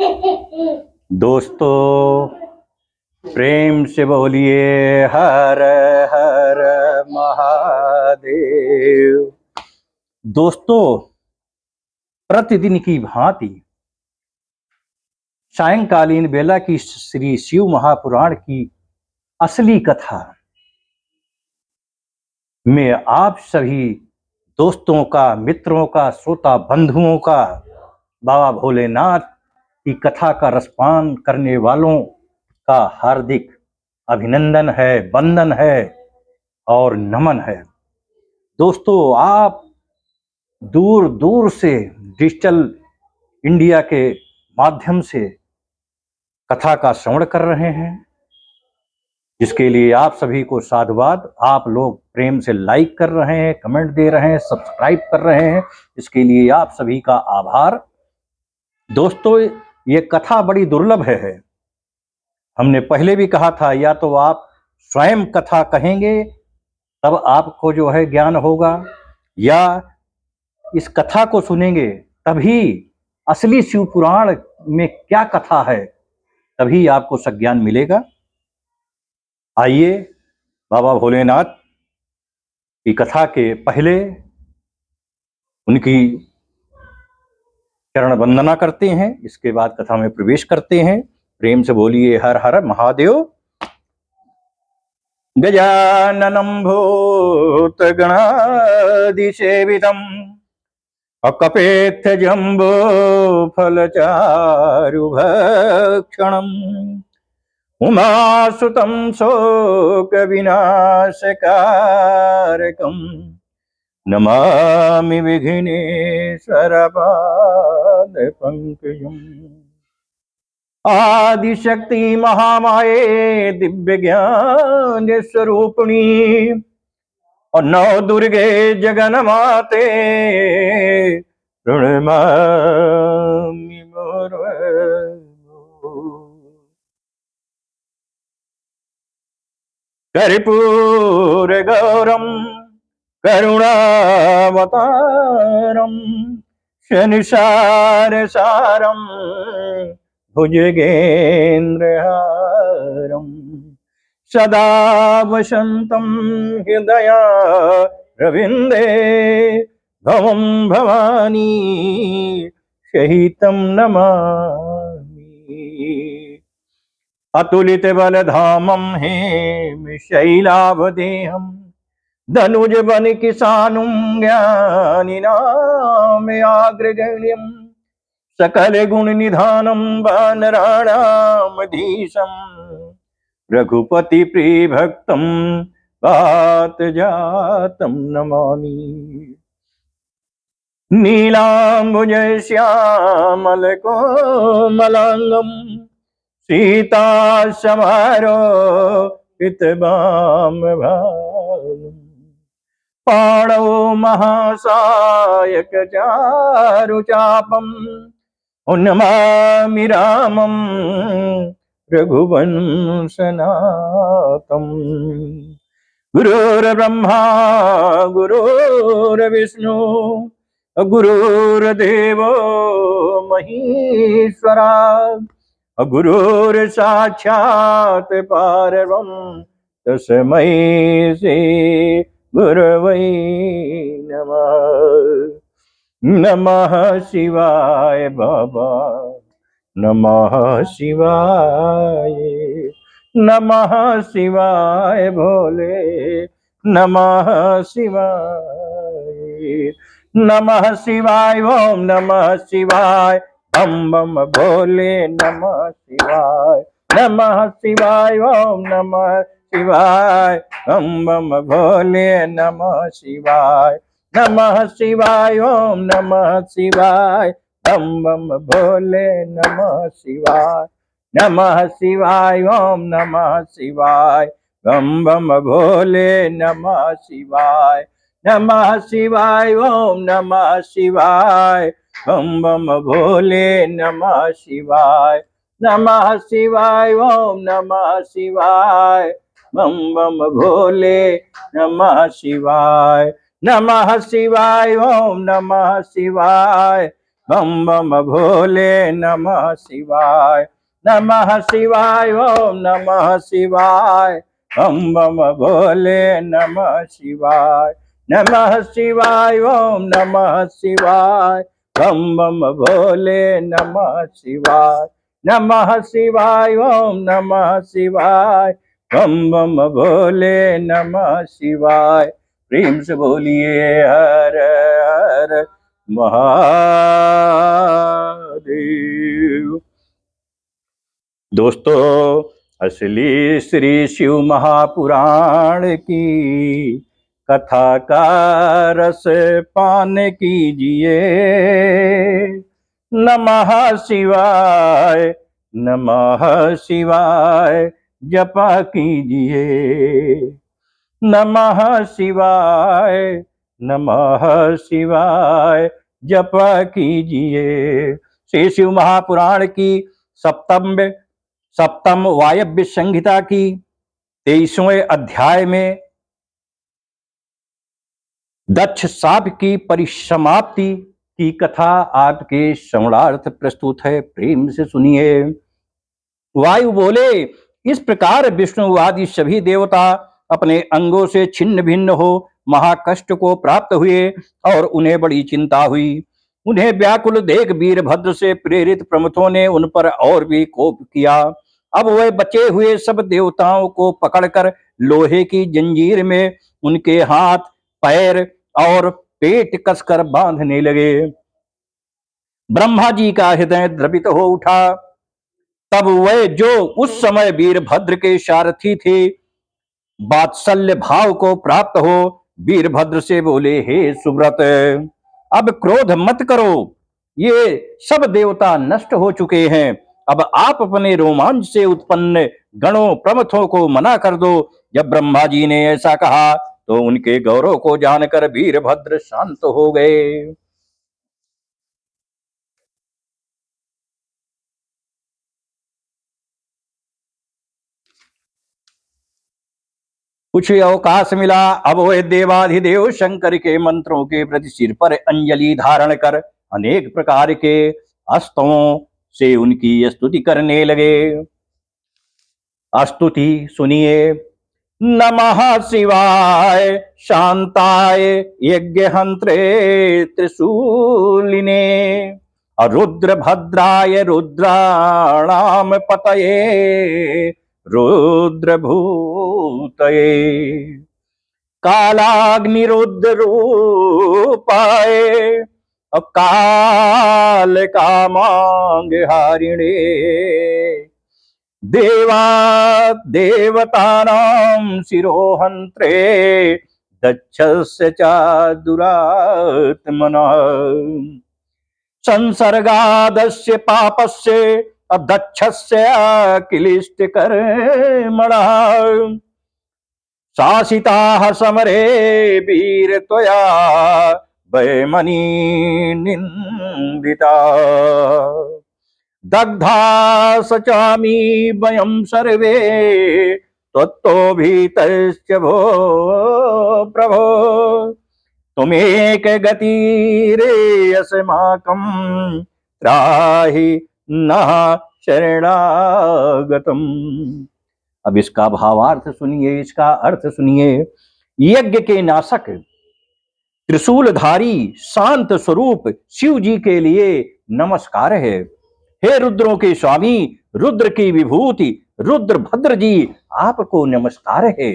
दोस्तों, प्रेम से बोलिए हर हर महादेव। दोस्तों, प्रतिदिन की भांति सायंकालीन बेला की श्री शिव महापुराण की असली कथा में आप सभी दोस्तों का, मित्रों का, श्रोता बंधुओं का बाबा भोलेनाथ की कथा का रसपान करने वालों का हार्दिक अभिनंदन है, वंदन है और नमन है। दोस्तों, आप दूर दूर से डिजिटल इंडिया के माध्यम से कथा का श्रवण कर रहे हैं, जिसके लिए आप सभी को साधुवाद। आप लोग प्रेम से लाइक कर रहे हैं, कमेंट दे रहे हैं, सब्सक्राइब कर रहे हैं, इसके लिए आप सभी का आभार। दोस्तों, ये कथा बड़ी दुर्लभ है। हमने पहले भी कहा था, या तो आप स्वयं कथा कहेंगे तब आपको जो है ज्ञान होगा, या इस कथा को सुनेंगे तभी असली शिव पुराण में क्या कथा है तभी आपको सज्ञान मिलेगा। आइए बाबा भोलेनाथ की कथा के पहले उनकी चरण वंदना करते हैं, इसके बाद कथा में प्रवेश करते हैं। प्रेम से बोलिए हर हर महादेव। गजाननं भूतगणादिसेवितम् अकपेत्थ जम्बो फलचारुभक्षणम् उमासुतं शोकविनाशकारकम् नमामि विघ्नेश्वरपादपङ्कजम्। आदिशक्ति महामाये दिव्य ज्ञान स्वरूपिणी और नौ दुर्गे जगन्माते प्रणमामि कर्पूर गौरम करुणावतारम शनिसार सारम भुजगेन्द्रहारम सदा वसन्तं हृदया रविन्दे भवं भवानी सहितं नमामि। अतुलित बलधामं हेमशैलाभदेहं धनुज बन किसानुं ज्ञानिनामयाग्रगण्यं सकल गुण निधानं वानराणामधीशं रघुपति प्रिय भक्तं वात जातं नमामि। नीलांबुज श्यामल कोमलांगं सीता समारोपित वामभागं पाणौ महासायक चारुचापम् उन्नमामि रामं रघुवंशनाथम्। गुरुर्ब्रह्मा गुरुर्विष्णु गुरुर्देवो महेश्वरा गुरुर्साक्षात् परब्रह्म तस्मै श्री गुरवे नमः। नमः शिवाय बाबा, नमः शिवाय, नमः शिवाय भोले, नमः शिवाय, नमः शिवाय ओम नमः शिवाय बम बम भोले, नमः शिवाय, नमः शिवाय ओम नमः शिवाय बम बम भोले, नमः शिवाय, नमः शिवाय ओम नमः शिवाय बम बम भोले, नमः शिवाय, नमः शिवाय ओम नमः शिवाय बम बम भोले, नमः शिवाय, नमः शिवाय ओम नमः शिवाय बम बम भोले, नमः शिवाय, नमः शिवाय ओम नमः शिवाय बम बम भोले, नमः शिवाय, नमः शिवाय ओम नमः शिवाय बम बम भोले नमः शिवाय, नमः शिवाय, ओम नमः शिवाय, बम बम भोले नमः शिवाय, नमः शिवाय, ओम नमः शिवाय, बम बम भोले नमः शिवाय, नमः शिवाय, ओम नमः शिवाय, बम बम भोले नमः शिवाय। प्रेम से बोलिए हर हर महादेव। दोस्तों, असली श्री शिव महापुराण की कथा का रस पान कीजिए। नमः शिवाय, नमः शिवाय जपा कीजिए। नमः शिवाय, नमः शिवाय जपा कीजिए। श्री शिव महापुराण की सप्तम वायव्य संहिता की 23वें अध्याय में दक्ष शाप की परिसमाप्ति की कथा आपके श्रवणार्थ प्रस्तुत है। प्रेम से सुनिए। वायु बोले, इस प्रकार विष्णुवादी सभी देवता अपने अंगों से छिन्न भिन्न हो महाकष्ट को प्राप्त हुए और उन्हें बड़ी चिंता हुई। उन्हें व्याकुल देख वीरभद्र से प्रेरित प्रमुखों ने उन पर और भी कोप किया। अब वह बचे हुए सब देवताओं को पकड़कर लोहे की जंजीर में उनके हाथ, पैर और पेट कसकर बांधने लगे। ब्रह्मा जी का हृदय द्रवित हो उठा। तब वह जो उस समय वीरभद्र के सारथी थे वात्सल्य भाव को प्राप्त हो वीरभद्र से बोले, हे सुब्रत, अब क्रोध मत करो, ये सब देवता नष्ट हो चुके हैं। अब आप अपने रोमांच से उत्पन्न गणों प्रमथों को मना कर दो। जब ब्रह्मा जी ने ऐसा कहा तो उनके गौरव को जानकर वीरभद्र शांत हो गए। कुछ अवकाश मिला। अब वह देवाधिदेव शंकर के मंत्रों के प्रति सिर पर अंजलि धारण कर अनेक प्रकार के अस्त्रों से उनकी स्तुति करने लगे। स्तुति सुनिए। नमः शिवाय शांताय यज्ञहंत्रे त्रिशूलिने, रुद्रभद्राय रुद्राणाम पतये रुद्रभूतये, कालाग्निरुद्र रूपाय काल कामांग हारिणे, देवा देवतानां शिरोहन्त्रे दक्षस्य च दुरात्मनः, संसर्गादस्य पापस्य दक्षस्य क्लिष्टकर्मणः, शासिताः समरे वीर त्वया वैमनी निन्दिता, दग्धा सचामि वयं सर्वे त्वत्तो भीतश्च भो प्रभो, तुमेक गतिरेयस्माकं त्राहि नः शरणागतम्। अब इसका भावार्थ सुनिए, इसका अर्थ सुनिए। यज्ञ के नाशक त्रिशूलधारी शांत स्वरूप शिव जी के लिए नमस्कार है। हे रुद्रों के स्वामी, रुद्र की विभूति रुद्रभद्र जी, आपको नमस्कार है।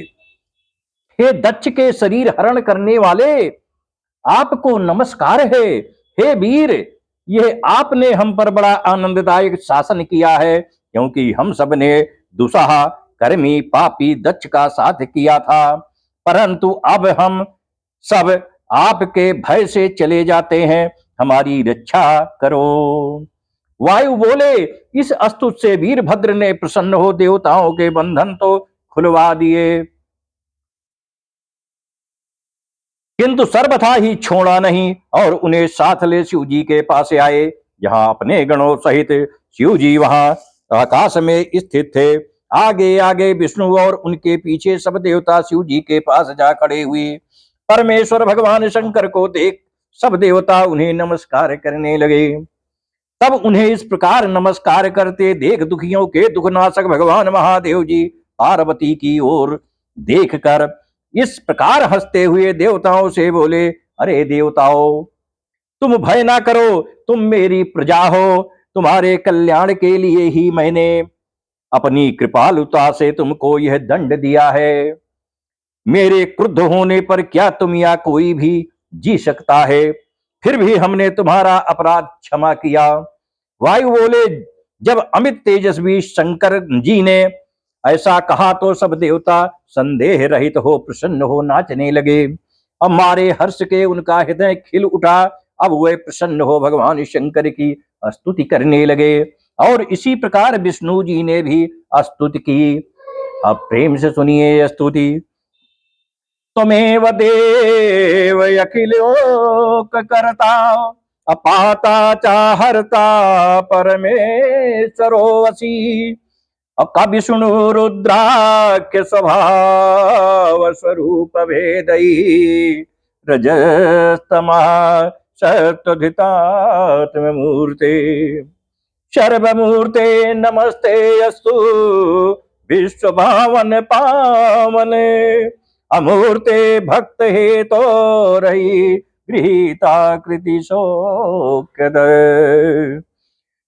हे दक्ष के शरीर हरण करने वाले, आपको नमस्कार है। हे वीर, यह आपने हम पर बड़ा आनंददायक शासन किया है, क्योंकि हम सब ने दुस्साह कर्मी पापी दक्ष का साथ किया था, परंतु अब हम सब आपके भय से चले जाते हैं, हमारी रक्षा करो। वायु बोले, इस अस्तुत से वीरभद्र ने प्रसन्न हो देवताओं के बंधन तो खुलवा दिए, किंतु सर्वथा ही छोड़ा नहीं और उन्हें साथ ले शिव जी के पास आए। जहां अपने गणों सहित शिव जी वहां आकाश में स्थित थे। आगे आगे विष्णु और उनके पीछे सब देवता शिव जी के पास जा खड़े हुए। परमेश्वर भगवान शंकर को देख सब देवता उन्हें नमस्कार करने लगे। तब उन्हें इस प्रकार नमस्कार करते देख दुखियों के दुखनाशक भगवान महादेव जी पार्वती की ओर देखकर इस प्रकार हंसते हुए देवताओं से बोले, अरे देवताओं, तुम भय ना करो, तुम मेरी प्रजा हो, तुम्हारे कल्याण के लिए ही मैंने अपनी कृपालुता से तुमको यह दंड दिया है। मेरे क्रुद्ध होने पर क्या तुम या कोई भी जी सकता है? फिर भी हमने तुम्हारा अपराध क्षमा किया। वायु बोले, जब अमित तेजस्वी शंकर जी ने ऐसा कहा तो सब देवता संदेह रहित हो प्रसन्न हो नाचने लगे। हमारे हर्ष के उनका हृदय खिल उठा। अब वे प्रसन्न हो भगवान शंकर की स्तुति करने लगे और इसी प्रकार विष्णु जी ने भी स्तुति की। अब प्रेम से सुनिए स्तुति। त्वमेव देव अखिलोक करता अपाता चाहर्ता परमेश्वरो वसी। कवि सुनु रुद्राक्ष स्वभाव स्वरूप भेदई रजस्तमा सत्वधितात्म मूर्ते सर्वमूर्ते नमस्ते अस्तु विश्व भावन पावने अमूर्ते भक्त हेतो रही गृहीता कृति शोक्यद।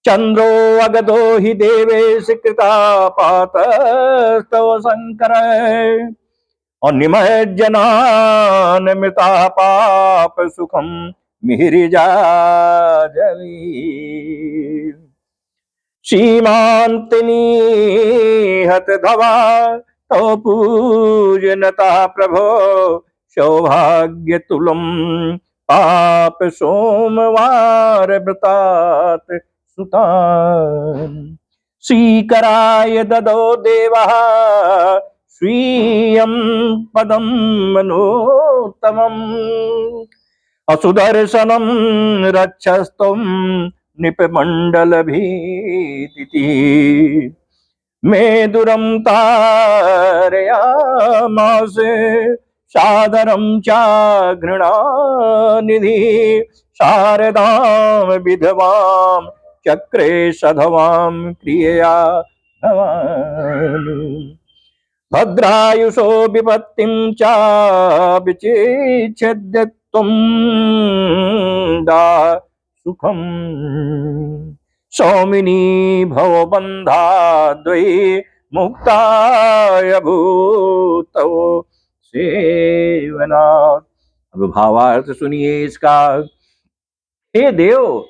चंद्रो अगदो हि देवेश कृता पात स्तव शंकर और निमज्जनान मृता पाप सुखम मिहिरिजा जली। सीमांतिनी हत धवा तो पूजनता प्रभो सौभाग्य तुलम पाप सोमवार व्रतात सुतान। श्रीकराय ददो देवः स्वीयं पदं मनोत्तमम् असुदर्शनं रक्षस्तुं निपमंडल भीतिति मेदुरं तारयामासे सादरं च घृणानिधि शारदां विधवां चक्रे सधवां क्रियया भवानि। भद्रायुषो विपत्तिं च विचिच्छेद्य त्वं दा सुखम् सौमिनी भवबन्धाद्वै मुक्ताय भूतो सेवनात्। अब भावार्थ सुनिए इसका। हे देव,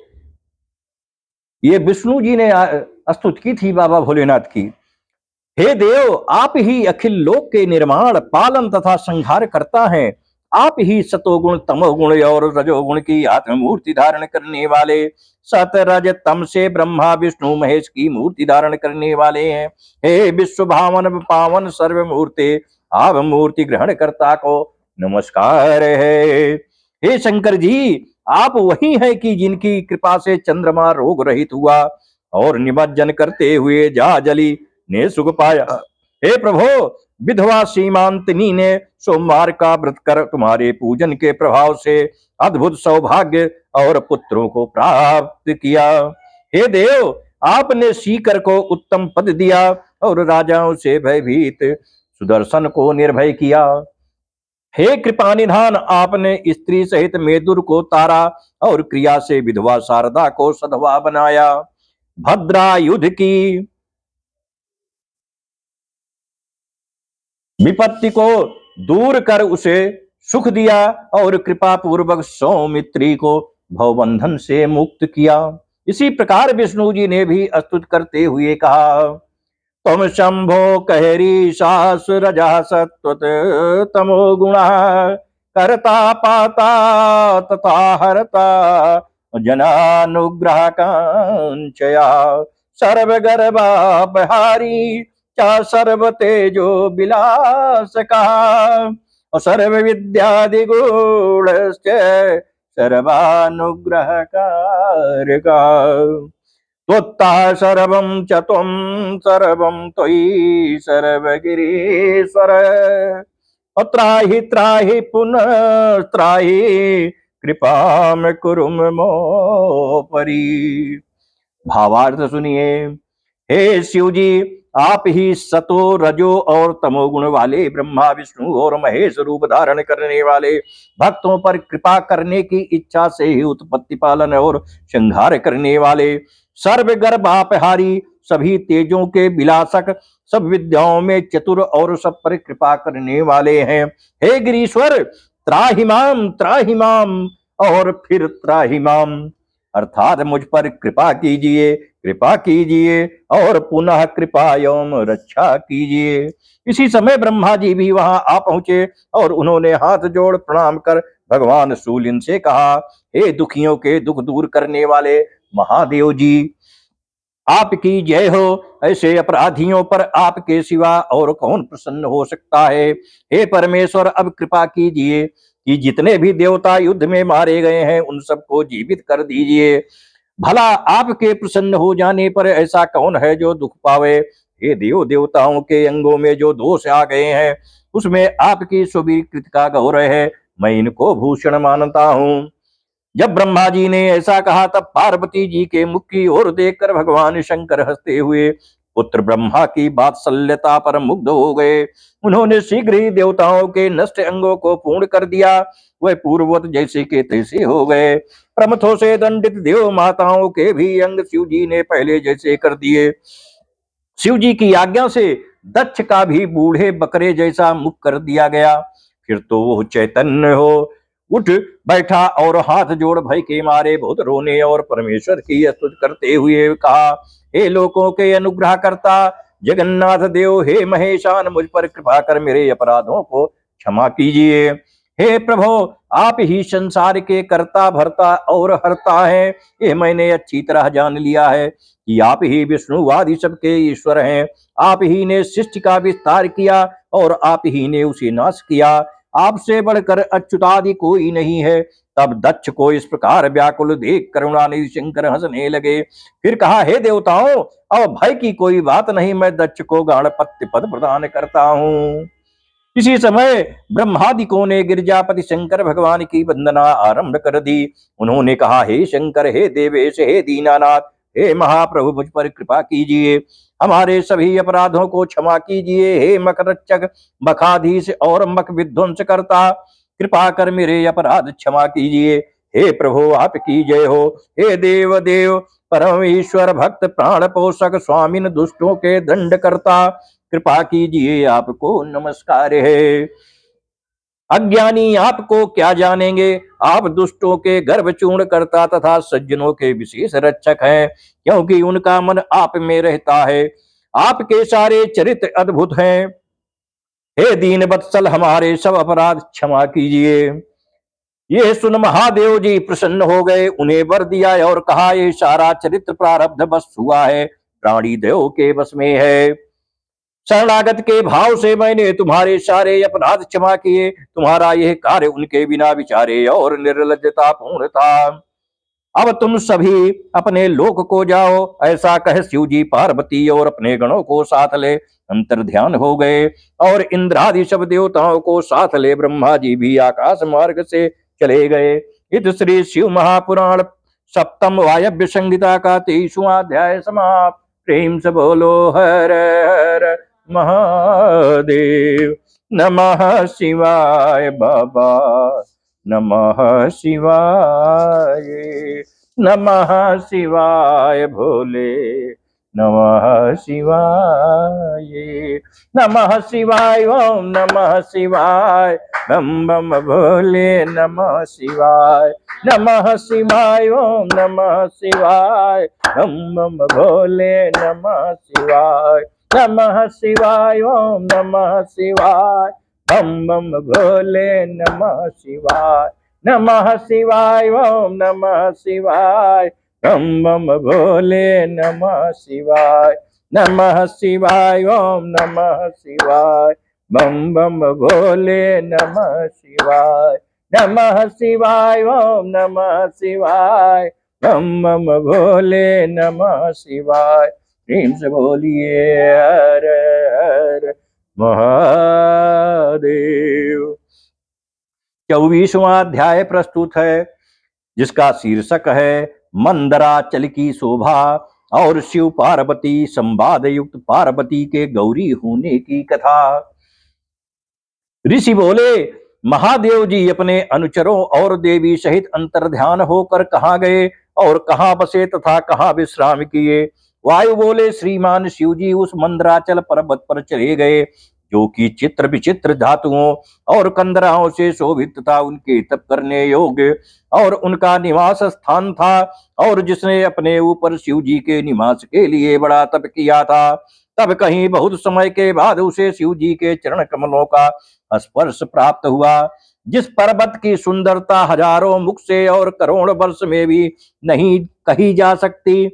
ये विष्णु जी ने स्तुति की थी बाबा भोलेनाथ की। हे देव, आप ही अखिल लोक के निर्माण पालन तथा संहार करता है। आप ही सतोगुण तमोगुण और रजोगुण की आत्ममूर्ति धारण करने वाले सत रज तम से ब्रह्मा विष्णु महेश की मूर्ति धारण करने वाले हैं। हे विश्व भावन पावन सर्वमूर्ते आप मूर्ति ग्रहण करता को नमस्कार है। हे शंकर जी, आप वही हैं कि जिनकी कृपा से चंद्रमा रोग रहित हुआ और निमज्जन करते हुए जा जली ने सुख पाया। हे प्रभो, विधवा सीमांतनी ने सोमवार का व्रत कर तुम्हारे पूजन के प्रभाव से अद्भुत सौभाग्य और पुत्रों को प्राप्त किया। हे देव, आपने सीकर को उत्तम पद दिया और राजाओं से भयभीत सुदर्शन को निर्भय किया। हे कृपा निधान, आपने स्त्री सहित मेदुर को तारा और क्रिया से विधवा शारदा को सधवा बनाया। भद्रा युद्ध की विपत्ति को दूर कर उसे सुख दिया और कृपा पूर्वक सौमित्री को भवबंधन से मुक्त किया। इसी प्रकार विष्णु जी ने भी स्तुति करते हुए कहा, तुम शंभो कहरी सास रजा सत्वत तमो गुणा करता पाता तथा हरता जनानुग्रह कांचया सर्वगर्भापहारी चा सर्व तेजो विलास का सर्व विद्यादि गुणश्च सर्वानुग्रह कारका। त्वत्ता सर्वं च त्वं सर्वं त्वयि सर्वगिरीश्वर त्राहि त्राहि पुनः त्राहि कृपां कुरु मोपरि। भावार्थ सुनिए। हे शिव जी, आप ही सतो रजो और तमोगुण वाले, ब्रह्मा विष्णु और महेश रूप धारण करने वाले, भक्तों पर कृपा करने की इच्छा से ही उत्पत्ति पालन और संहार करने वाले, सर्व गर्भापहारी, सभी तेजों के विलासक, सब विद्याओं में चतुर और सब पर कृपा करने वाले हैं। हे गिरीश्वर, त्राहिमाम त्राहिमाम और फिर त्राहिमाम, अर्थात मुझ पर कृपा कीजिए, कृपा कीजिए और पुनः कृपा एवं रक्षा कीजिए। इसी समय ब्रह्मा जी भी वहां आ पहुंचे और उन्होंने हाथ जोड़ प्रणाम कर भगवान शूलिन से कहा, हे दुखियों के दुख दूर करने वाले महादेव जी, आपकी जय हो। ऐसे अपराधियों पर आपके सिवा और कौन प्रसन्न हो सकता है। हे परमेश्वर, अब कृपा कीजिए कि जितने भी देवता युद्ध में मारे गए हैं उन सबको जीवित कर दीजिए। भला आपके प्रसन्न हो जाने पर ऐसा कौन है जो दुख पावे। हे देव देवताओं के अंगों में जो दोष आ गए हैं उसमें आपकी सुवीकृत का गौरव है, मैं इनको भूषण मानता हूँ। जब ब्रह्मा जी ने ऐसा कहा तब पार्वती जी के मुख की ओर देखकर भगवान शंकर हंसते हुए पुत्र ब्रह्मा की वात्सल्यता पर मुग्ध हो गए। उन्होंने शीघ्र ही देवताओं के नष्ट अंगों को पूर्ण कर दिया। वह पूर्ववत जैसे के तैसे हो गए। प्रमथों से दंडित देव माताओं के भी अंग शिव जी ने पहले जैसे कर दिए। शिव जी की आज्ञा से दक्ष का भी बूढ़े बकरे जैसा मुख कर दिया गया। फिर तो वो चैतन्य हो उठ बैठा और हाथ जोड़ भय के मारे बहुत रोने और परमेश्वर की स्तुति करते हुए कहा, हे लोकों के अनुग्रह करता जगन्नाथ देव, हे महेशान, मुझ पर कृपा कर मेरे अपराधों को क्षमा कीजिए। हे प्रभु, आप ही संसार के कर्ता भरता और हरता है, ये मैंने अच्छी तरह जान लिया है कि आप ही विष्णुवादि सबके ईश्वर हैं। आप ही ने सृष्टि का विस्तार किया और आप ही ने उसे नाश किया। आपसे बढ़कर अच्युतादि कोई नहीं है। तब दक्ष को इस प्रकार व्याकुल देख करुणानिधि शंकर हंसने लगे। फिर कहा, हे देवताओं, अब भय की कोई बात नहीं, मैं दक्ष को गणपत्य पद प्रदान करता हूँ। इसी समय ब्रह्मादिकों ने गिरजापति शंकर भगवान की वंदना आरंभ कर दी। उन्होंने कहा, हे शंकर, हे देवेश, हे दीनानाथ, हे महाप्रभु, मुझ पर कृपा कीजिए, हमारे सभी अपराधों को क्षमा कीजिए। हे मकरक्षक, मखाधीश और मक विध्वंस करता, कृपा कर मेरे अपराध क्षमा कीजिए। हे प्रभु, आपकी जय हो। हे देव देव, परमेश्वर, भक्त प्राण पोषक, स्वामिन दुष्टों के दंड करता, कृपा कीजिए, आपको नमस्कार है। अज्ञानी आपको क्या जानेंगे, आप दुष्टों के गर्भ चूर्ण करता तथा सज्जनों के विशेष रक्षक हैं, क्योंकि उनका मन आप में रहता है। आपके सारे चरित्र अद्भुत हैं। हे दीन वत्सल, हमारे सब अपराध क्षमा कीजिए। ये सुन महादेव जी प्रसन्न हो गए, उन्हें वर दिया और कहा, ये सारा चरित्र प्रारब्ध बस हुआ है, प्राणी देव के बस में है। शरणागत के भाव से मैंने तुम्हारे सारे अपराध क्षमा किए। तुम्हारा यह कार्य उनके बिना विचारे और निर्लज्जता पूर्ण था। अब तुम सभी अपने लोक को जाओ। ऐसा कह शिव जी पार्वती और अपने गणों को साथ ले अंतर ध्यान हो गए और इंद्रादि सब देवताओं को साथ ले ब्रह्मा जी भी आकाश मार्ग से चले गए। इत श्री शिव महापुराण सप्तम वायव्य संहिता का 23वां अध्याय समाप्त। प्रेम से बोलो हर हर महादेव। नमः शिवाय बाबा, नमः शिवाय, नमः शिवाय भोले, नमः शिवाय, नमः शिवाय, ओम नमः शिवाय, बम बम भोले, नमः शिवाय, नमः शिवाय, ओम नमः शिवाय, बम बम भोले, नमः शिवाय, नमः शिवाय, ओम नमः शिवाय, बम बम भोले, नमः शिवाय, नमः शिवाय, ओम नमः शिवाय, बम बम भोले, नमः शिवाय, नमः शिवाय, ओम नमः शिवाय, बम बम भोले, नमः शिवाय, नमः शिवाय, ओम नमः शिवाय, बम बम भोले, नमः शिवाय। प्रेम से बोलिए हर हर महादेव। 24वां अध्याय प्रस्तुत है, जिसका शीर्षक है मंदराचल की शोभा। और शिव पार्वती संवाद युक्त पार्वती के गौरी होने की कथा। ऋषि बोले, महादेव जी अपने अनुचरों और देवी सहित अंतर्ध्यान होकर कहाँ गए और कहाँ बसे तथा कहाँ विश्राम किए। वायु बोले, श्रीमान शिव जी उस मंदराचल पर्वत पर चले गए, जो कि चित्र विचित्र धातुओं और कंदराओं से शोभित तथा उनके तप करने योग्य और उनका निवास स्थान था, और जिसने अपने ऊपर शिव जी के निवास के लिए बड़ा तप किया था। तब कहीं बहुत समय के बाद उसे शिव जी के चरण कमलों का स्पर्श प्राप्त हुआ। जिस पर्वत की सुंदरता हजारों मुख से और करोड़ वर्ष में भी नहीं कही जा सकती,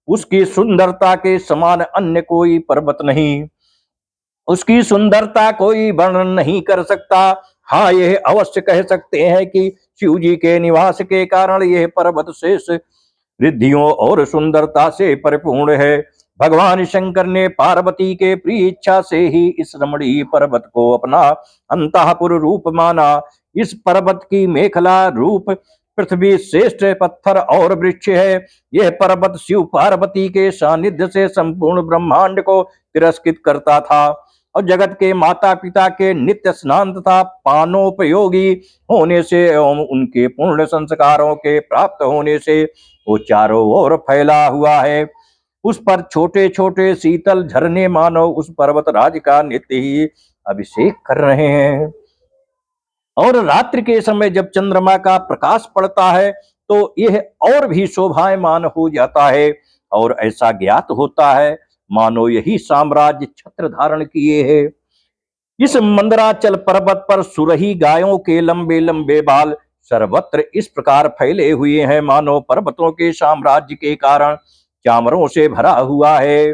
उसकी सुंदरता के समान अन्य कोई पर्वत नहीं, उसकी सुंदरता कोई वर्णन नहीं कर सकता। हाँ, यह अवश्य कह सकते हैं कि शिव जी के निवास के कारण यह पर्वत शेष रिद्धियों और सुंदरता से परिपूर्ण है। भगवान शंकर ने पार्वती के प्रिय इच्छा से ही इस रमणीय पर्वत को अपना अंतःपुर रूप माना। इस पर्वत की मेखला रूप पृथ्वी श्रेष्ठ पत्थर और वृक्ष है। यह पर्वत शिव पार्वती के सानिध्य से संपूर्ण ब्रह्मांड को तिरस्कृत करता था और जगत के माता पिता के नित्य स्नान तथा पानोपयोगी होने से एवं उनके पूर्ण संस्कारों के प्राप्त होने से वो चारों ओर फैला हुआ है। उस पर छोटे छोटे शीतल झरने मानो उस पर्वत राज का नित्य ही अभिषेक कर रहे हैं। और रात्रि के समय जब चंद्रमा का प्रकाश पड़ता है तो यह और भी शोभायमान हो जाता है, और ऐसा ज्ञात होता है मानो यही साम्राज्य छत्र धारण किए है। इस मंदराचल पर्वत पर सुरही गायों के लंबे लंबे बाल सर्वत्र इस प्रकार फैले हुए हैं मानो पर्वतों के साम्राज्य के कारण चामरों से भरा हुआ है।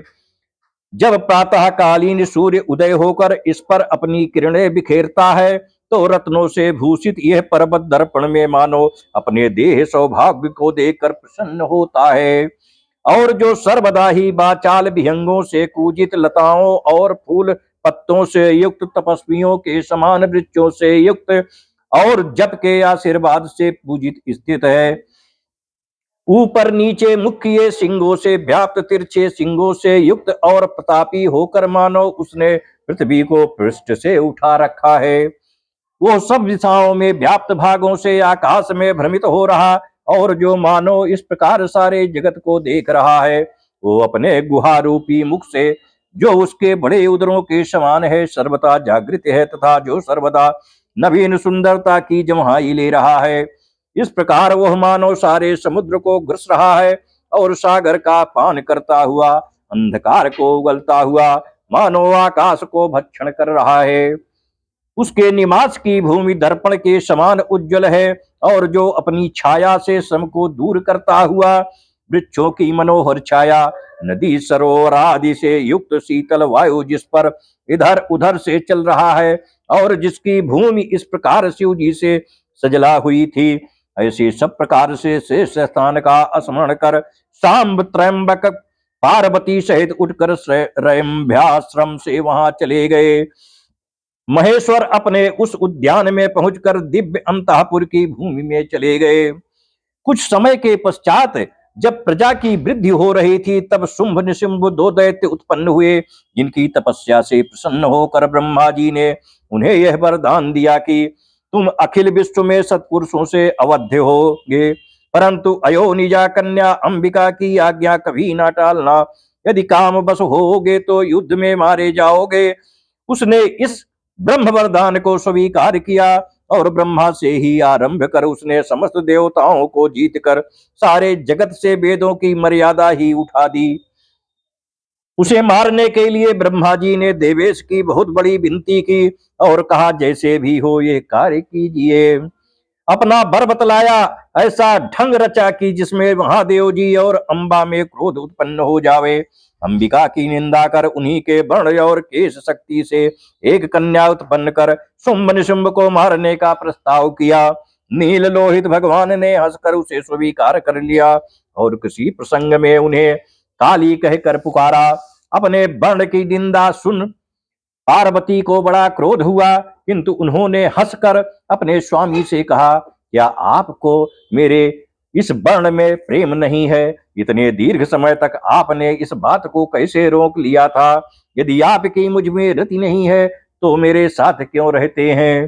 जब प्रातःकालीन सूर्य उदय होकर इस पर अपनी किरणें बिखेरता है तो रत्नों से भूषित यह पर्वत दर्पण में मानो अपने देह सौभाग्य को देखकर प्रसन्न होता है। और जो सर्वदा ही बाचाल विहंगों से पूजित लताओं और फूल पत्तों से युक्त तपस्वियों के समान वृक्षों से युक्त और जप के आशीर्वाद से पूजित स्थित है। ऊपर नीचे मुख्य सिंगों से व्याप्त तिरछे सिंगों से युक्त और प्रतापी होकर मानो उसने पृथ्वी को पृष्ठ से उठा रखा है। वो सब दिशाओं में व्याप्त भागों से आकाश में भ्रमित हो रहा, और जो मानो इस प्रकार सारे जगत को देख रहा है, वो अपने गुहा रूपी मुख से जो उसके बड़े उदरों के समान है सर्वदा जागृत है, तथा जो सर्वदा नवीन सुंदरता की जम्हाई ले रहा है। इस प्रकार वह मानो सारे समुद्र को ग्रस रहा है और सागर का पान करता हुआ अंधकार को उगलता हुआ मानो आकाश को भक्षण कर रहा है। उसके निवास की भूमि दर्पण के समान उज्जवल है, और जो अपनी छाया से श्रम को दूर करता हुआ वृक्षों की मनोहर छाया, नदी सरोवर आदि से युक्त शीतल वायु जिस पर इधर उधर से चल रहा है, और जिसकी भूमि इस प्रकार शिव जी से सजला हुई थी, ऐसे सब प्रकार से शेष स्थान का स्मरण कर सांब त्रयंबक पार्वती सहित उठकर रम्याश्रम से वहां चले गए। महेश्वर अपने उस उद्यान में पहुंचकर दिव्य अंतःपुर की भूमि में चले गए। कुछ समय के पश्चात जब प्रजा की वृद्धि हो रही थी, तब शुंभ निशुंभ दो दैत्य उत्पन्न हुए, जिनकी तपस्या से प्रसन्न होकर ब्रह्मा जी ने उन्हें यह वरदान दिया कि तुम अखिल विश्व में सत्पुरुषों से अवध्य होगे, परंतु अयोनिजा कन्या अंबिका की आज्ञा कभी ना टालना। यदि काम बस होगे तो युद्ध में मारे जाओगे। उसने इस ब्रह्म वरदान को स्वीकार किया, और ब्रह्मा से ही आरंभ कर उसने समस्त देवताओं को जीतकर सारे जगत से वेदों की मर्यादा ही उठा दी। उसे मारने के लिए ब्रह्मा जी ने देवेश की बहुत बड़ी विनती की और कहा, जैसे भी हो ये कार्य कीजिए। अपना बर बतलाया, ऐसा ढंग रचा कि जिसमें महादेव जी और अंबा में क्रोध उत्पन्न हो जावे। अंबिका की निंदा कर उन्हीं के वर्ण और केश शक्ति से एक कन्या उत्पन्न कर शुंभ निशुंभ को मारने का प्रस्ताव किया। नील लोहित भगवान ने हंसकर उसे स्वीकार कर लिया, और किसी प्रसंग में उन्हें काली कहकर पुकारा। अपने वर्ण की निंदा सुन पार्वती को बड़ा क्रोध हुआ, किंतु उन्होंने हंसकर अपने स्वामी से कहा, क्या आपको मेरे इस वर्ण में प्रेम नहीं है? इतने दीर्घ समय तक आपने इस बात को कैसे रोक लिया था? यदि आपकी मुझ में रति नहीं है तो मेरे साथ क्यों रहते हैं?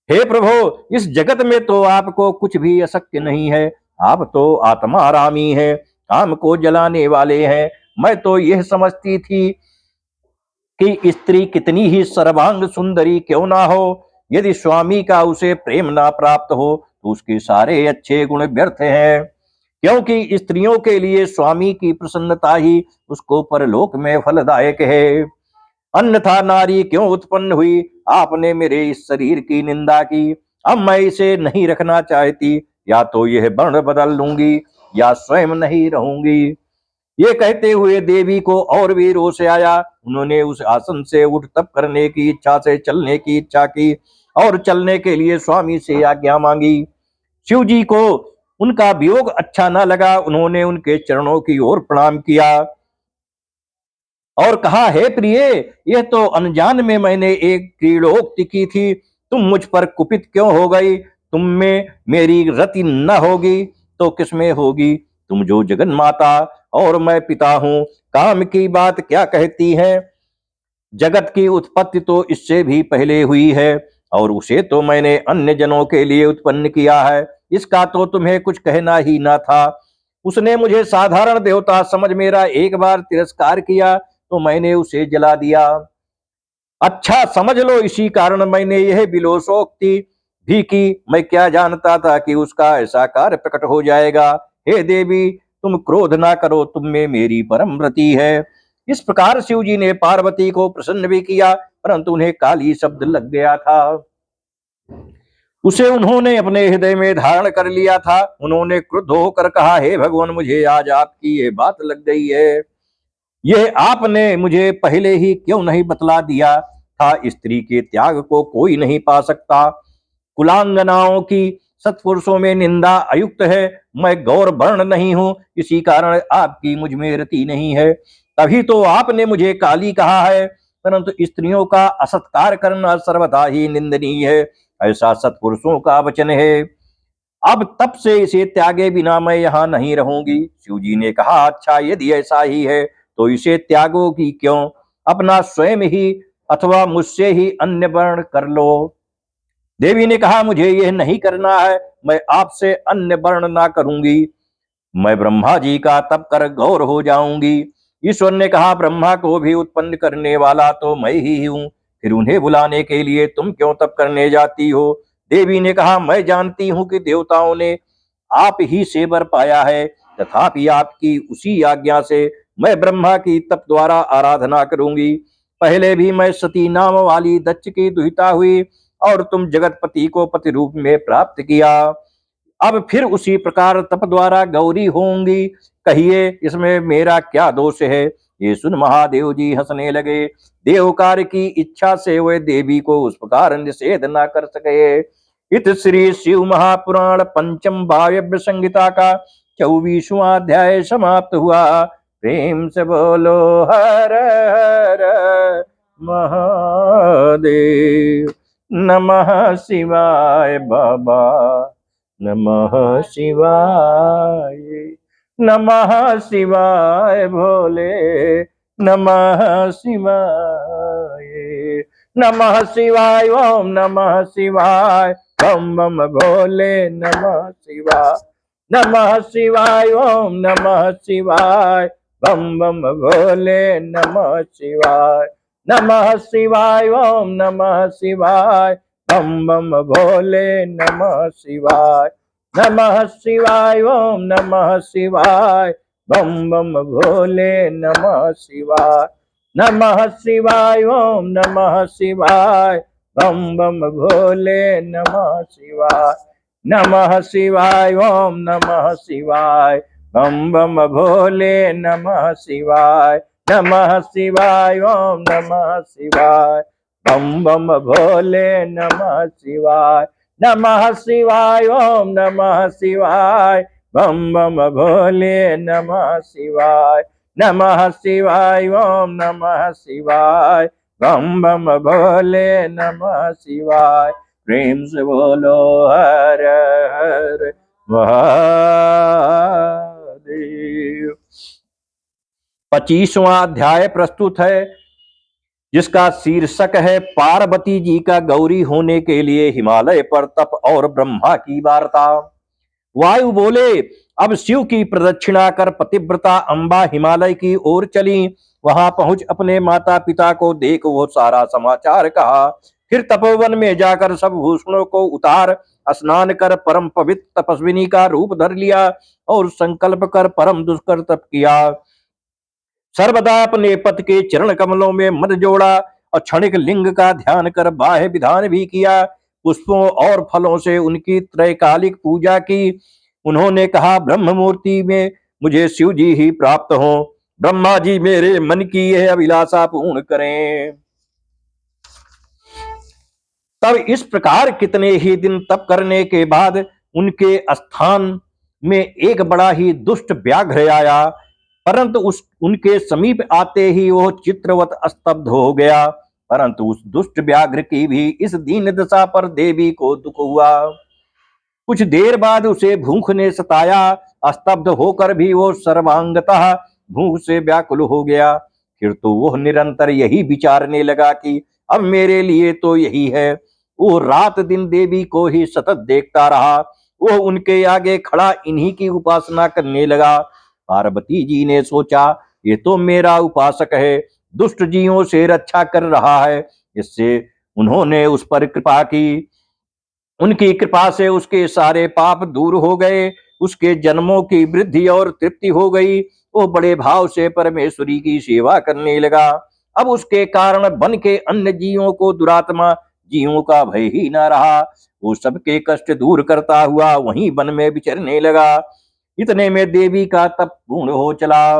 हे प्रभु, इस जगत में तो आपको कुछ भी अशक्य नहीं है। आप तो आत्मारामी हैं, काम को जलाने वाले हैं। मैं तो यह समझती थी कि स्त्री कितनी ही सर्वांग सुंदरी क्यों ना हो, यदि स्वामी का उसे प्रेम ना प्राप्त हो तो उसके सारे अच्छे गुण व्यर्थ हैं, क्योंकि स्त्रियों के लिए स्वामी की प्रसन्नता ही उसको परलोक में फलदायक है। अन्यथा नारी क्यों उत्पन्न हुई? आपने मेरे इस शरीर की निंदा की। अब मैं इसे नहीं रखना चाहती, या तो यह वर्ण बदल लूंगी या स्वयं नहीं रहूंगी। ये कहते हुए देवी को और भी रोष आया। उन्होंने उस आसन से उठ तप करने की इच्छा से चलने की इच्छा की और चलने के लिए स्वामी से आज्ञा मांगी। शिव जी को उनका वियोग अच्छा न लगा। उन्होंने उनके चरणों की ओर प्रणाम किया और कहा, हे प्रिय, यह तो अनजान में मैंने एक क्रीड़ोक्ति की थी। तुम मुझ पर कुपित क्यों हो गई? तुम में मेरी रति न होगी तो किसमें होगी? तुम जो जगन माता और मैं पिता हूं, काम की बात क्या कहती है? जगत की उत्पत्ति तो इससे भी पहले हुई है और उसे तो मैंने अन्य जनों के लिए उत्पन्न किया है। इसका तो तुम्हें कुछ कहना ही ना था। उसने मुझे साधारण देवता समझ मेरा एक बार तिरस्कार किया तो मैंने उसे जला दिया। अच्छा समझ लो, इसी कारण मैंने यह विलोषोक्ति भी की। मैं क्या जानता था कि उसका ऐसा कार्य प्रकट हो जाएगा। हे देवी, तुम क्रोध ना करो, तुम में मेरी परम रति है। इस प्रकार शिव जी ने पार्वती को प्रसन्न भी किया, परंतु उन्हें काली शब्द लग गया था। उसे उन्होंने अपने हृदय में धारण कर लिया था। उन्होंने क्रुद्ध होकर कहा, हे भगवान, मुझे आज आपकी ये बात लग गई है। यह आपने मुझे पहले ही क्यों नहीं बतला दिया था? स्त्री के त्याग को कोई नहीं पा सकता। कुलांगनाओं की सत्पुरुषों में निंदा अयुक्त है। मैं गौर वर्ण नहीं हूं, इसी कारण आपकी मुझ में रति नहीं है। तभी तो आपने मुझे काली कहा है। परंतु स्त्रियों का असत्कार करना सर्वदा ही निंदनीय है, ऐसा सत्पुरुषों का वचन है। अब तब से इसे त्यागे बिना मैं यहाँ नहीं रहूंगी। शिव जी ने कहा, अच्छा यदि ऐसा ही है तो इसे त्यागोगी क्यों? अपना स्वयं ही अथवा मुझसे ही अन्य वर्ण कर लो। देवी ने कहा, मुझे यह नहीं करना है। मैं आपसे अन्य वर्ण ना करूंगी। मैं ब्रह्मा जी का तप कर गौर हो जाऊंगी। ईश्वर ने कहा, ब्रह्मा को भी उत्पन्न करने वाला तो मैं ही हूं, फिर उन्हें बुलाने के लिए तुम क्यों तप करने जाती हो? देवी ने कहा, मैं जानती हूं कि देवताओं ने आप ही से वर पाया है, तथापि आपकी उसी आज्ञा से मैं ब्रह्मा की तप द्वारा आराधना करूंगी। पहले भी मैं सती नाम वाली दक्ष की दुहिता हुई और तुम जगतपति को पति रूप में प्राप्त किया। अब फिर उसी प्रकार तप द्वारा गौरी होंगी। कहिए, इसमें मेरा क्या दोष है? ये सुन महादेव जी हंसने लगे। देव कार्य की इच्छा से वे देवी को उस प्रकार निषेध न कर सके। इत श्री शिव महापुराण पंचम वायव्य संहिता का 24वां अध्याय समाप्त हुआ। प्रेम से बोलो हर हर महादेव। नमः शिवाय बाबा, नमः शिवाय, नमः शिवाय भोले, नमः शिवाय, नमः शिवाय, ओम नमः शिवाय, बम बम भोले, नमः शिवाय, नमः शिवाय, ओम नमः शिवाय, बम बम भोले, नमः शिवाय, नमः शिवाय, ओम नमः शिवाय, बम बम भोले, नमः शिवाय, नमः शिवाय, ओम नमः शिवाय, बम बम भोले, नमः शिवाय, नमः शिवाय, ओम नमः शिवाय, बम बम भोले, नमः शिवाय, नमः शिवाय, ओम नमः शिवाय, बम बम भोले, नमः शिवाय, नमः शिवाय, ओम नमः शिवाय, बम बम भोले, नमः शिवाय, नमः शिवाय, ओम नमः शिवाय, बम बम भोले, नमः शिवाय, नमः शिवाय, ओम नमः शिवाय, बम बम भोले, नमः शिवाय। प्रेम से बोलो हर हर महादेव। 25वां अध्याय प्रस्तुत है, जिसका शीर्षक है पार्वती जी का गौरी होने के लिए हिमालय पर तप और ब्रह्मा की वार्ता। वायु बोले, अब शिव की प्रदक्षिणा कर पतिव्रता अंबा हिमालय की ओर चली। वहां पहुंच अपने माता पिता को देख वो सारा समाचार कहा। फिर तपोवन में जाकर सब भूषणों को उतार स्नान कर परम पवित्र तपस्विनी का रूप धर लिया और संकल्प कर परम दुष्कर तप किया। सर्वदा अपने पति के चरण कमलों में मन जोड़ा और क्षणिक लिंग का ध्यान कर बाह्य विधान भी किया। पुष्पों और फलों से उनकी त्रैकालिक पूजा की। उन्होंने कहा, ब्रह्म मूर्ति में मुझे शिव जी ही प्राप्त हो। ब्रह्मा जी मेरे मन की यह अभिलाषा पूर्ण करें। तब इस प्रकार कितने ही दिन तप करने के बाद उनके स्थान में एक बड़ा ही दुष्ट व्याघ्र आया, परंतु उनके समीप आते ही वो चित्रवत स्तब्ध हो गया। परंतु उस दुष्ट व्याघ्र की भी इस दीन दशा पर देवी को दुख हुआ। कुछ देर बाद उसे भूख ने सताया। स्तब्ध होकर भी वो सर्वांगतः भूख से व्याकुल हो गया। फिर तो वह निरंतर यही विचारने लगा कि अब मेरे लिए तो यही है। वो रात दिन देवी को ही सतत देखता रहा। वह उनके आगे खड़ा इन्हीं की उपासना करने लगा। पार्वती जी ने सोचा, ये तो मेरा उपासक है, दुष्ट जीवों से रक्षा कर रहा है। इससे उन्होंने उस पर कृपा की। उनकी कृपा से उसके सारे पाप दूर हो गए। उसके जन्मों की वृद्धि और तृप्ति हो गई। वो बड़े भाव से परमेश्वरी की सेवा करने लगा। अब उसके कारण वन के अन्य जीवों को दुरात्मा जीवों का भय ही न रहा। वो सबके कष्ट दूर करता हुआ वहीं वन में विचरने लगा। इतने में देवी का तप पूर्ण हो चला।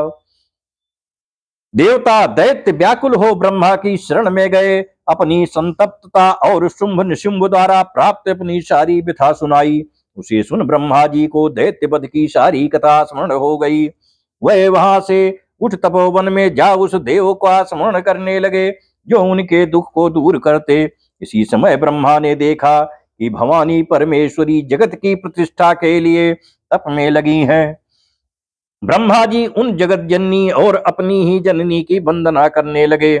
देवता दैत्य व्याकुल हो ब्रह्मा की शरण में गए। अपनी संतप्तता और शुंभ निशुंभ द्वारा प्राप्त अपनी सारी व्यथा सुनाई। उसे सुन ब्रह्मा जी को दैत्य वध की सारी कथा स्मरण हो गई। वह वहां से उठ तपोवन में जा उस देव का स्मरण करने लगे जो उनके दुख को दूर करते। इसी समय ब्रह्मा ने देखा कि भवानी परमेश्वरी जगत की प्रतिष्ठा के लिए तप में लगी हैं। ब्रह्मा जी उन जगत जननी और अपनी ही जननी की वंदना करने लगे।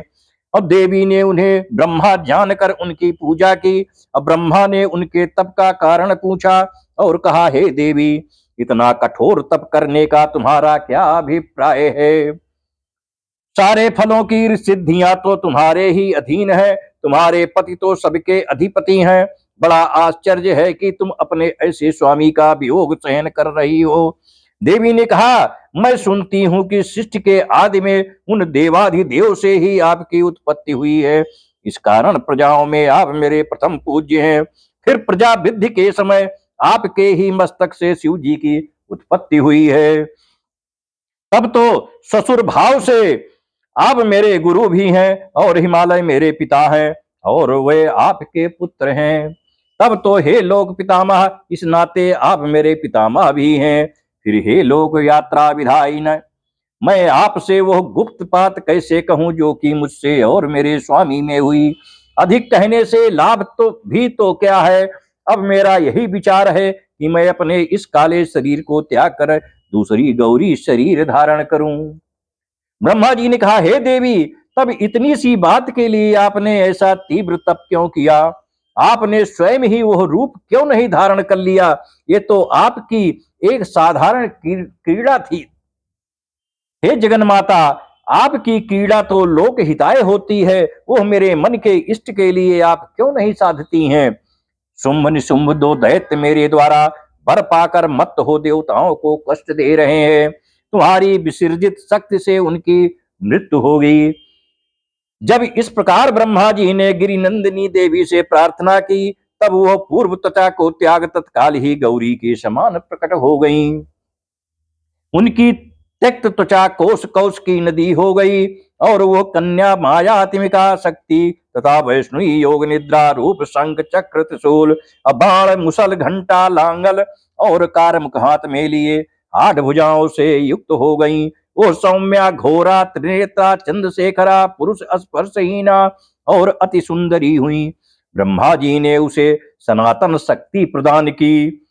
अब देवी ने उन्हें ब्रह्मा जानकर उनकी पूजा की। अब ब्रह्मा ने उनके तप का कारण पूछा और कहा, हे देवी, इतना कठोर तप करने का तुम्हारा क्या अभिप्राय है? सारे फलों की सिद्धियां तो तुम्हारे ही अधीन है। तुम्हारे पति तो सबके अधिपति हैं। बड़ा आश्चर्य है कि तुम अपने ऐसे स्वामी का वियोग सहन कर रही हो। देवी ने कहा, मैं सुनती हूं कि सृष्टि के आदि में उन देवाधिदेव से ही आपकी उत्पत्ति हुई है। इस कारण प्रजाओं में आप मेरे प्रथम पूज्य हैं। फिर प्रजा वृद्धि के समय आपके ही मस्तक से शिव जी की उत्पत्ति हुई है। तब तो ससुर भाव से आप मेरे गुरु भी हैं और हिमालय मेरे पिता हैं और वे आपके पुत्र हैं। तब तो हे लोक पितामह, इस नाते आप मेरे पितामह भी हैं। फिर हे लोक यात्रा विधायिन, मैं आपसे वह गुप्त बात कैसे कहूं जो कि मुझसे और मेरे स्वामी में हुई। अधिक कहने से लाभ तो भी तो क्या है। अब मेरा यही विचार है कि मैं अपने इस काले शरीर को त्याग कर दूसरी गौरी शरीर धारण करूं। ब्रह्मा जी ने कहा, हे देवी, तब इतनी सी बात के लिए आपने ऐसा तीव्र तप क्यों किया? आपने स्वयं ही वह रूप क्यों नहीं धारण कर लिया? ये तो आपकी एक साधारण क्रीड़ा थी। हे जगन्माता, आपकी क्रीड़ा तो लोक हिताय होती है। वह मेरे मन के इष्ट के लिए आप क्यों नहीं साधती हैं? शुंभ निशुंभ दो दैत्य मेरे द्वारा वर पाकर मत हो देवताओं को कष्ट दे रहे हैं। तुम्हारी विसर्जित शक्ति से उनकी मृत्यु हो गई। जब इस प्रकार ब्रह्मा जी ने गिरिनंदिनी देवी से प्रार्थना की, तब वह पूर्व त्वचा को त्याग तत्काल ही गौरी के समान प्रकट हो गईं। उनकी त्यक्त त्वचा कोष कोष की नदी हो गई और वो कन्या मायात्मिका शक्ति तथा वैष्णवी योग निद्रा रूप शंख चक्र त्रिशूल बाण मुसल घंटा लांगल और कारमुख हाथ में लिए 8 भुजाओं से युक्त हो गई। वो सौम्या घोरा त्रिनेत्रा चंद्रशेखरा पुरुष स्पर्शहीना और अति सुंदरी हुई। ब्रह्मा जी ने उसे सनातन शक्ति प्रदान की।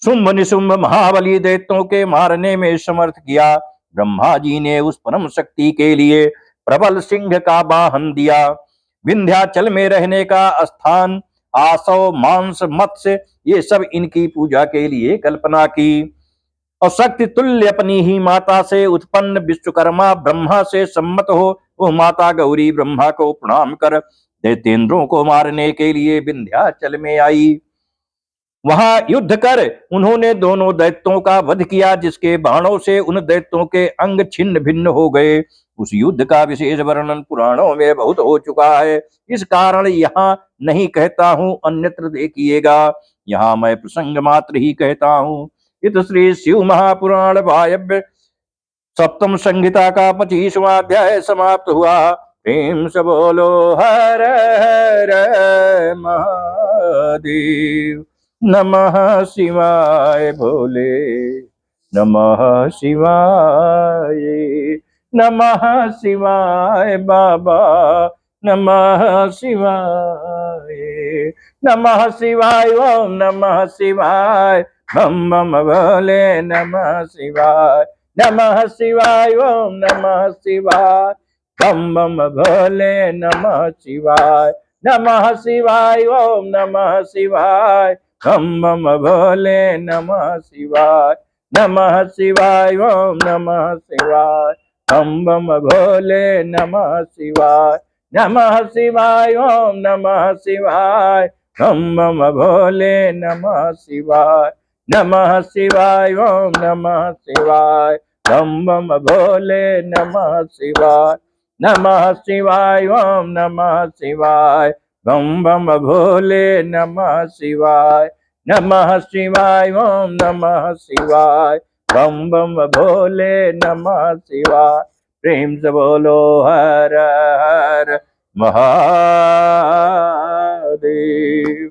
शुंभ निशुंभ महाबली दैत्यों के मारने में समर्थ किया। ब्रह्मा जी ने उस परम शक्ति के लिए प्रबल सिंह का वाहन दिया। विंध्याचल में रहने का स्थान, आसव, मांस, मत्स्य, ये सब इनकी पूजा के लिए कल्पना की। और शक्ति तुल्य अपनी ही माता से उत्पन्न विश्वकर्मा ब्रह्मा से सम्मत हो वो माता गौरी ब्रह्मा को प्रणाम कर दैत्येंद्रों को मारने के लिए विंध्याचल में आई। वहां युद्ध कर उन्होंने दोनों दैत्यों का वध किया, जिसके बाणों से उन दैत्यों के अंग छिन्न भिन्न हो गए। उस युद्ध का विशेष वर्णन पुराणों में बहुत हो चुका है, इस कारण यहाँ नहीं कहता हूँ, अन्यत्र देखिएगा। यहाँ मैं प्रसंग मात्र ही कहता हूँ। इत श्री शिव महापुराण वायव्य सप्तम संहिता का 25वां अध्याय समाप्त हुआ। प्रेम से बोलो हर हर महादेव। नमः शिवाय भोले, नमः शिवाय, नमः शिवाय बाबा, नमः शिवाय, नमः शिवाय, ओम नमः शिवाय, बम बम भोले, नमः शिवाय, नमः शिवाय, ओम नमः शिवाय, बम बम भोले, नमः शिवाय, नमः शिवाय, ओम नमः शिवाय, बम बम भोले, नमः शिवाय, नमः शिवाय, ओम नमः शिवाय, बम बम भोले, नमः शिवाय, नमः शिवाय, ओम नमः शिवाय, बम बम भोले, नमः शिवाय, नमः शिवाय, ओम नमः शिवाय, बम बम भोले, नमः शिवाय, नमः शिवाय, ओम नमः शिवाय, बम बम भोले, नमः शिवाय, नमः शिवाय, ओम नमः शिवाय, बम बम भोले, नमः शिवाय। प्रेम से बोलो हर हर महादेव।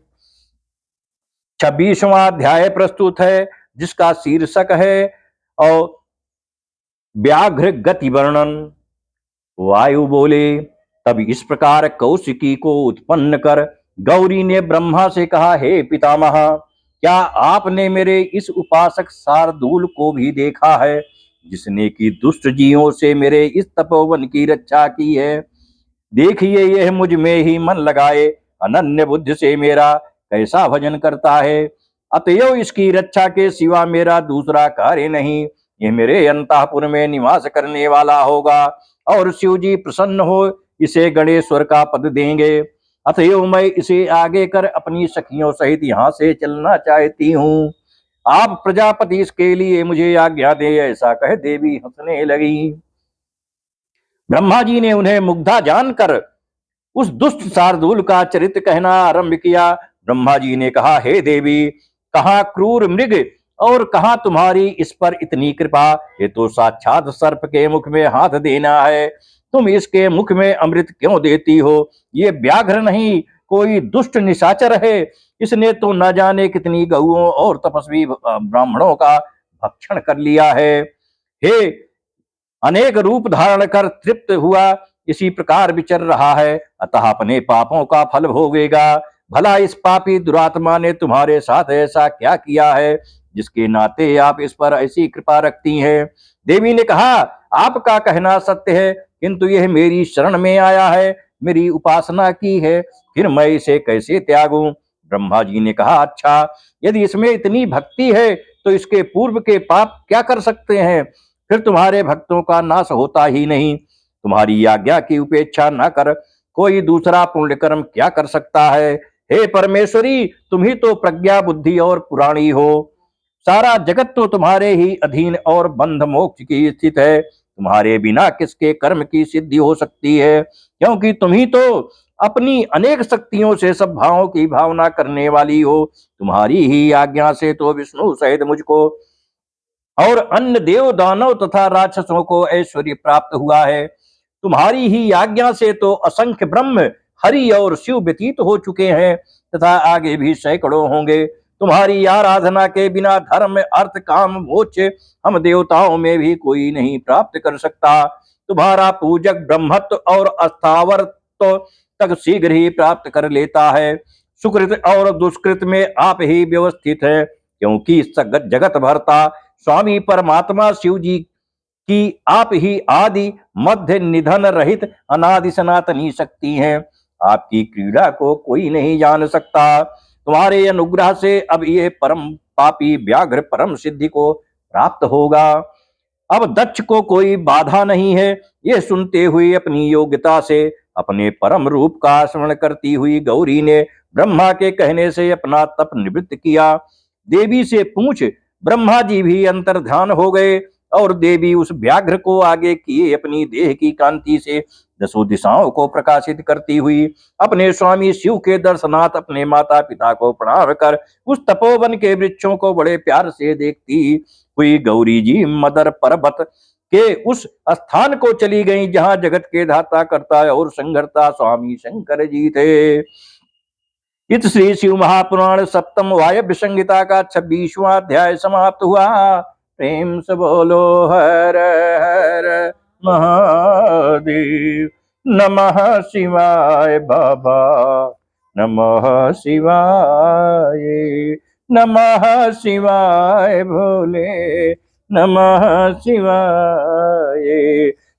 26वां अध्याय प्रस्तुत है, जिसका शीर्षक है और व्याघ्र गति वर्णन। वायु बोले, तब इस प्रकार कौशिकी को उत्पन्न कर गौरी ने ब्रह्मा से कहा, हे पितामह, क्या आपने मेरे इस उपासक शार्दूल को भी देखा है, जिसने कि दुष्ट जीवों से मेरे इस तपोवन की रक्षा की है? देखिए, यह मुझ में ही मन लगाए अनन्य बुद्धि से मेरा कैसा भजन करता है। अतएव इसकी रक्षा के सिवा मेरा दूसरा कार्य नहीं। यह मेरे अंतःपुर में निवास करने वाला होगा और शिव जी प्रसन्न हो इसे गणेश्वर का पद देंगे। अतएव मैं इसे आगे कर अपनी सखियों सहित यहाँ से चलना चाहती हूँ। आप प्रजापति इसके लिए मुझे आज्ञा दे। ऐसा कह देवी हंसने लगी। ब्रह्मा जी ने उन्हें मुग्धा जानकर उस दुष्ट शार्दूल का चरित्र कहना आरंभ किया। ब्रह्मा जी ने कहा, हे देवी, कहाँ क्रूर मृग और कहाँ तुम्हारी इस पर इतनी कृपा। ये तो साक्षात सर्प के मुख में हाथ देना है, तुम इसके मुख में अमृत क्यों देती हो? ये व्याघ्र नहीं, कोई दुष्ट निशाचर है। इसने तो न जाने कितनी गौओं और तपस्वी ब्राह्मणों का भक्षण कर लिया है। हे, अनेक रूप धारण कर तृप्त हुआ इसी प्रकार विचर रहा है, अतः अपने पापों का फल भोगेगा। भला इस पापी दुरात्मा ने तुम्हारे साथ ऐसा क्या किया है, जिसके नाते आप इस पर ऐसी कृपा रखती हैं? देवी ने कहा, आपका कहना सत्य है, किंतु यह मेरी शरण में आया है, मेरी उपासना की है, फिर मैं इसे कैसे त्यागूं? ब्रह्मा जी ने कहा, अच्छा, यदि इसमें इतनी भक्ति है तो इसके पूर्व के पाप क्या कर सकते हैं? फिर तुम्हारे भक्तों का नाश होता ही नहीं। तुम्हारी आज्ञा की उपेक्षा न कर कोई दूसरा पुण्य कर्म क्या कर सकता है? हे परमेश्वरी, तुम ही तो प्रज्ञा, बुद्धि और पुराणी हो। सारा जगत तो तुम्हारे ही अधीन और बंध मोक्ष की स्थित है। तुम्हारे बिना किसके कर्म की सिद्धि हो सकती है? क्योंकि तुम ही तो अपनी अनेक शक्तियों से सब भावों की भावना करने वाली हो। तुम्हारी ही आज्ञा से तो विष्णु सहित मुझको और अन्य देव दानव तथा राक्षसों को ऐश्वर्य प्राप्त हुआ है। तुम्हारी ही आज्ञा से तो असंख्य ब्रह्म, हरि और शिव व्यतीत हो चुके हैं तथा आगे भी सैकड़ों होंगे। तुम्हारी आराधना के बिना धर्म, अर्थ, काम, मोक्ष हम देवताओं में भी कोई नहीं प्राप्त कर सकता। तुम्हारा पूजक ब्रह्मत्व और अस्थावरत्व तक शीघ्र ही प्राप्त कर लेता है। सुकृत और दुष्कृत में आप ही व्यवस्थित है, क्योंकि जगत भरता स्वामी परमात्मा शिव जी कि आप ही आदि मध्य निधन रहित अनादि सनातनी शक्ति हैं। आपकी क्रीड़ा को कोई नहीं जान सकता। तुम्हारे अनुग्रह से अब ये परम पापी व्याघ्र परम सिद्धि को प्राप्त होगा। अब दक्ष को कोई बाधा नहीं है। ये सुनते हुए अपनी योग्यता से अपने परम रूप का स्मरण करती हुई गौरी ने ब्रह्मा के कहने से अपना तप निवृत्त किया। देवी से पूछ ब्रह्मा जी भी अंतर्ध्यान हो गए और देवी उस व्याघ्र को आगे किए अपनी देह की कांति से दसों दिशाओं को प्रकाशित करती हुई अपने स्वामी शिव के दर्शनार्थ अपने माता पिता को प्रणाम कर उस तपोवन के वृक्षों को बड़े प्यार से देखती हुई गौरी जी मदर पर्वत के उस स्थान को चली गई जहां जगत के धाता करता और संघर्ता स्वामी शंकर जी थे। इत श्री शिव महापुराण सप्तम वायव्य संहिता का 26वां अध्याय समाप्त हुआ। प्रेम से बोलो हर हर महादेव। नमः शिवाय बाबा, नमः शिवाय, नमः शिवाय भोले, नमः शिवाय,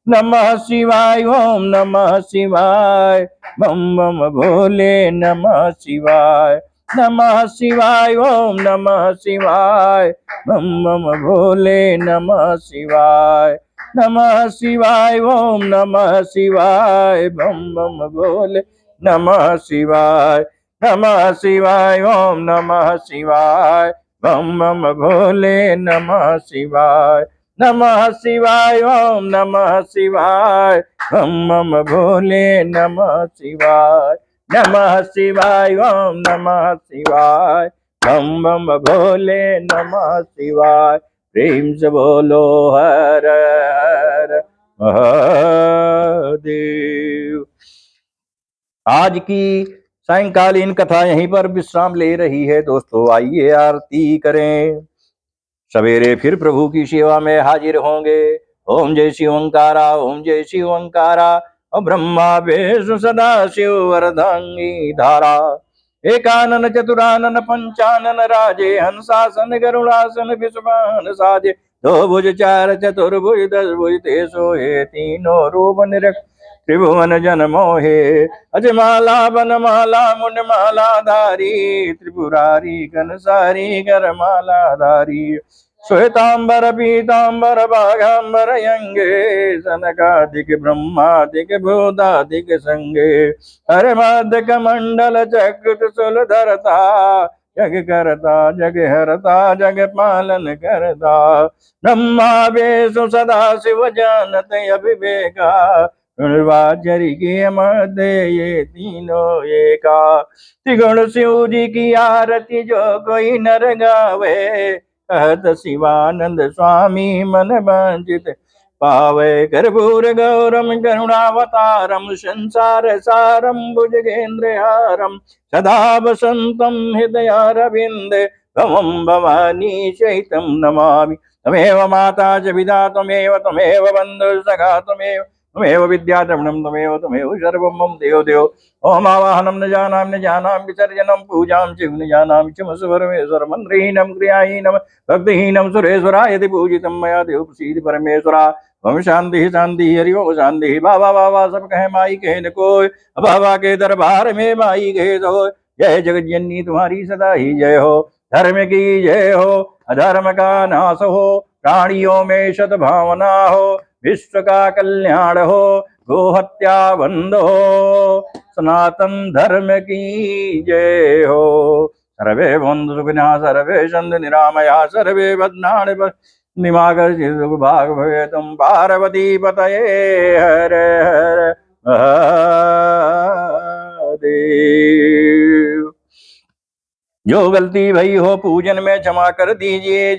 नमः शिवाय, ओम नमः शिवाय, बम बम भोले, नमः शिवाय, नमः शिवाय, ओम नमः शिवाय, बम बम भोले, नमः शिवाय, नमः शिवाय, ओम नमः शिवाय, बम बम भोले, नमः शिवाय, नमः शिवाय, ओम नमः शिवाय, बम बम भोले, नमः शिवाय, नमः शिवाय, ओम नमः शिवाय, बम बम भोले, नमः शिवाय, नमः शिवाय, ओम नमः शिवाय, बम बम भोले, नमः शिवाय। प्रेम से बोलो हर हर महादेव। आज की सायंकालीन कथा यहीं पर विश्राम ले रही है दोस्तों। आइए आरती करें। सवेरे फिर प्रभु की सेवा में हाजिर होंगे। ओम जय शिव ओंकारा, ओम जय शिव ओंकारा। ब्रह्मा विष्णु सदा शिव वरदांगी धारा। एकानन चतुरानन पंचानन राजे, हंसासन गरुड़ासन विश्वान साजे। दो भुज चार चतुर्भुज 10 भुज ते सोए, तीनों रूप निरख त्रिभुवन जन मोहे। अजमाला बनमाला मुंडमाला धारी, त्रिपुरारी घनसारी गरमाला धारी। श्वेतांबर पीतांबर बाघांबर यंगे, सनकादिक ब्रह्मादिक भूतादिक संगे। हर मदक मंडल चक्र त्रिशूल धरता, जग करता जग हरता जग पालन करता। ब्रह्मा विष्णु सदा शिव जानत अविवेका, वाजरी के मध्य ये तीनों एका। त्रिगुण शिव जी की आरती जो कोई नर गावे, कहत शिवानंद स्वामी मन वंचित पावे। कर्पूर गौरम करुणावतारम, संसार सारम भुजगेन्द्रहारम। सदा वसंतम हृदयारविंदे, भवम भवानी सहितं नमामि। त्वमेव माता च पिता त्वमेव बन्धुः सखा त्वमेव विद्याद्रविणं त्वमेव सर्वं मम देव देव। ओम आवाहनं न जानामि विसर्जनं पूजां च न जानामि क्षमस्व परमेश्वर। मंत्रहीनं क्रियाहीनं भक्तिहीनं सुरेश्वरा, यदि पूजितं मया देव प्रसीद परमेश्वरा। ओम शांति शांति हरि ओम शांति। बाबा बाबा सब कहे माई कहे न कोई, बाबा के दरबार में माई कहे तो। जय जगत जननी तुम्हारी सदा ही जय हो। धर्म की जय हो, अधर्म का नाश हो, प्राणियों में सद्भावना हो, विश्व का कल्याण हो, गोहत्या बंद हो, सनातन धर्म की जय हो। सर्वे बंधु सुखिनः सर्वे सन्तु निरामया, सर्वे भद्राणि निमाकर भाग भवे तुम। पार्वती पतये हर हर महादेव। जो गलती भई हो पूजन में क्षमा कर दीजिए,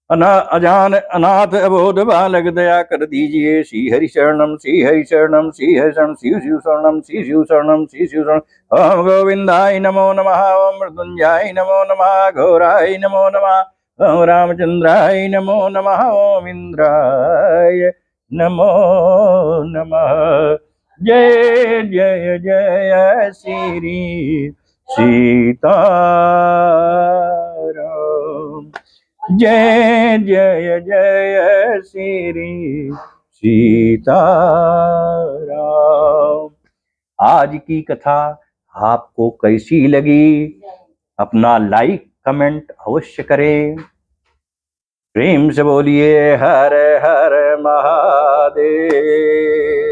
अजान अनाथ अबोध बालक दया कर दीजिए। श्री हरि शरणम श्री हरि शरणम श्री हरि शरण शिव शिव शरणम श्री शिव शरणम श्री शिव शरण। ओम गोविंदाय नमो नमः, ओम मृत्युंजयाय नमो नमः, घोराय नमो नमः, ओम रामचंद्राय नमो नमः, ओम इंद्राय नमो नमः। जय जय जय श्री सीताराम। जय जय जय श्री सीताराम। आज की कथा आपको कैसी लगी? अपना लाइक कमेंट अवश्य करें। प्रेम से बोलिए हर हर महादेव।